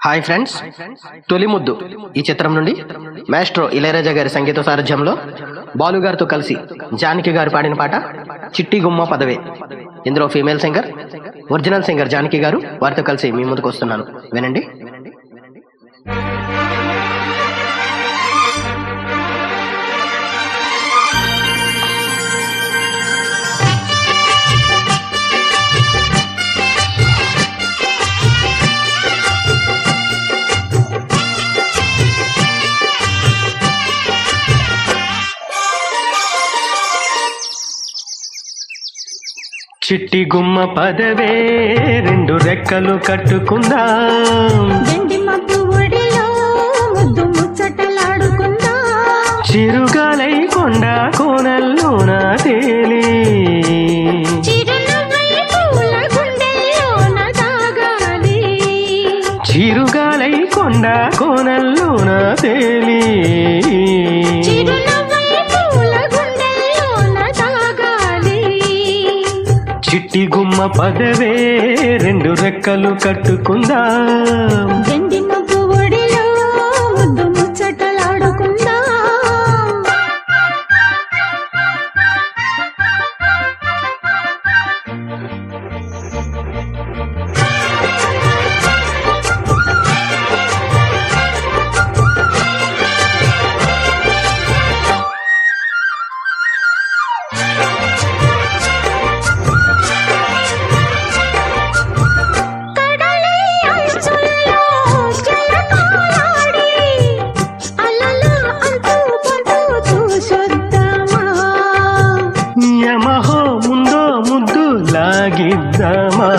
Hi friends, తొలి ముద్దు ఈ చిత్రం నుండి మాస్ట్రో ఇళయరాజా గారి సంగీత సారథ్యంలో బాలు గారితో కలిసి జానకి గారు పాడిన పాట చిట్టి గుమ్మ పదవే. ఇందులో female singer, original singer Janaki గారు, వారితో కలిసి మీ ముందుకు వస్తున్నాను, వినండి. చిట్టి గుమ్మ పదవే రెండు రెక్కలు కట్టుకుందాం, వెండి మబ్బు ఒడిలో ముద్దు ముచ్చటలాడుకుందాం, చిరుగాలై కొండ కోనల్లోన తేలి చిరునవ్వై పూల గుండెల్లోన తాగాలి, చిరుగాలై కొండ కోనల్లోన తేలి చిరునవ్వై పూల గుండెల్లోన తాగాలి. చిట్టి గుమ్మ పదవే రెండు రెక్కలు కట్టుకుందాం, వెండి మబ్బు ఒడిలో ముద్దు ముచ్చటలాడుకుందాం. యమహో ముందో ముద్దు లాగిద్దామా,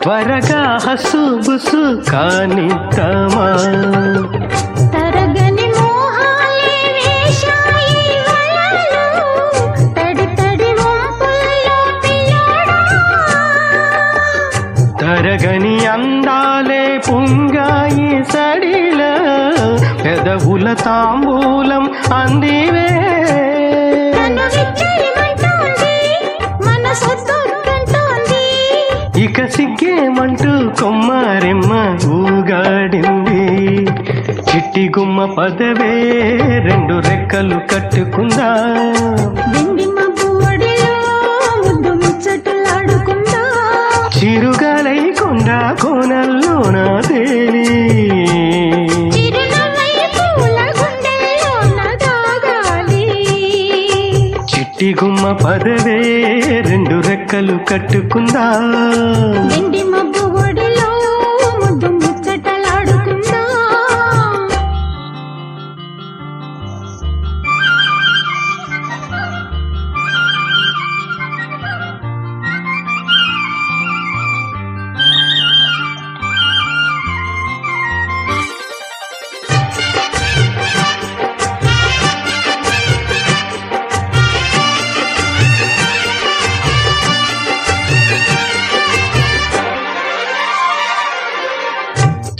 త్వరగా హస్సు బుసు కానిద్దామా, తరగని మోహాలే వేశాయి వలలు, తడి తడి వంపుల్లో పిల్లోడా, తరగని అందాలే పుంగాయి సడిల పెదవుల తాంబూలం అందివే, నన్ను విచ్చేయమంటోంది, మనసొద్దంటోంది, ఇక సిగ్గేమంటూ కొమ్మారెమ్మ ఊగాడింది. చిట్టి గుమ్మ పదవే రెండు రెక్కలు కట్టుకుందాం, వెండి మబ్బు ఒడిలో ముద్దు ముచ్చటలాడుకుందాం, చిరుగాలై కొండ కోనల్లోన తేలి చిరునవ్వై పూల గుండెల్లోన దాగాలి. చిట్టి గుమ్మ పదవే రెండు రెక్కలు కట్టుకుందాం, వెండి మబ్బు ఒడిలో ముద్దు ముచ్చటలాడుకుందాం.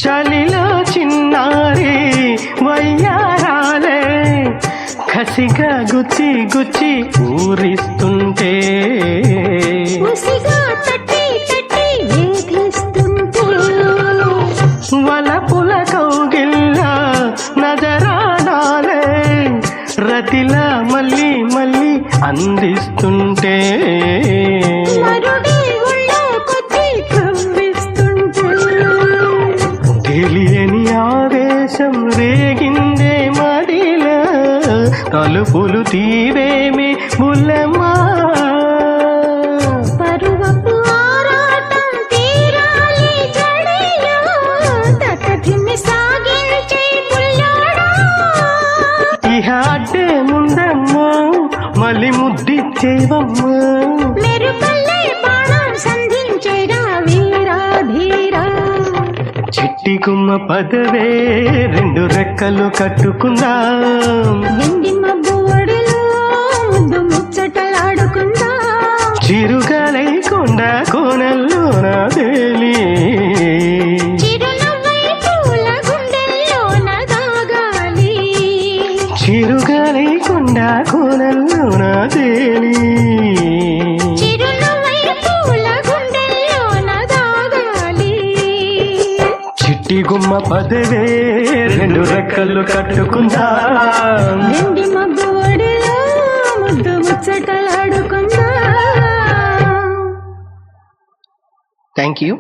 చలిలో చిన్నారి వయ్యారాలే కసిగా గుచ్చి గుచ్చి ఊరిస్తుంటే, ముసిగా తట్టి తట్టి వేధిస్తుంటే, వలపుల కౌగిల్ల నజరానాలే రతిలా మళ్ళీ మళ్ళీ అందిస్తుంటే, మరుడి ఒళ్ళో కొద్ది కవ్విస్తుంటే, తెలియని ఆవేశం రేగిందే మదిలా తలుపులు తీవేమి బుల్లెమ్మా, పరువపు ఆరాటం తీరాలి జడిలో, తకధిమి సాగించే బుల్లోడా, ఇహ అడ్డే ముందమ్మా మళ్ళీ ముద్దిచ్చేవమ్మా, మెరుపల్లే బాణం సంధించేరా వీరా ధీరా. చిట్టి గుమ్మ పదవే రెండు రెక్కలు కట్టుకుందాం, వెండి మబ్బు ఒడిలో ముద్దు ముచ్చటలాడుకుందాం, చిరుగాలై కొండ కోనల్లోన తేలి చిరునవ్వై పూల గుండెల్లోన దాగాలి. చిరుగాలి కొండ కోనల్లోన తేలి చిరునవ్వై పూల గుండెల్లోన దాగాలి. చిట్టి గుమ్మ పదవే రెండు రెక్కలు కట్టుకుందా వెండి మబ్బు ఒడిలో ముద్దు ముచ్చటలాడుకుందా. Thank you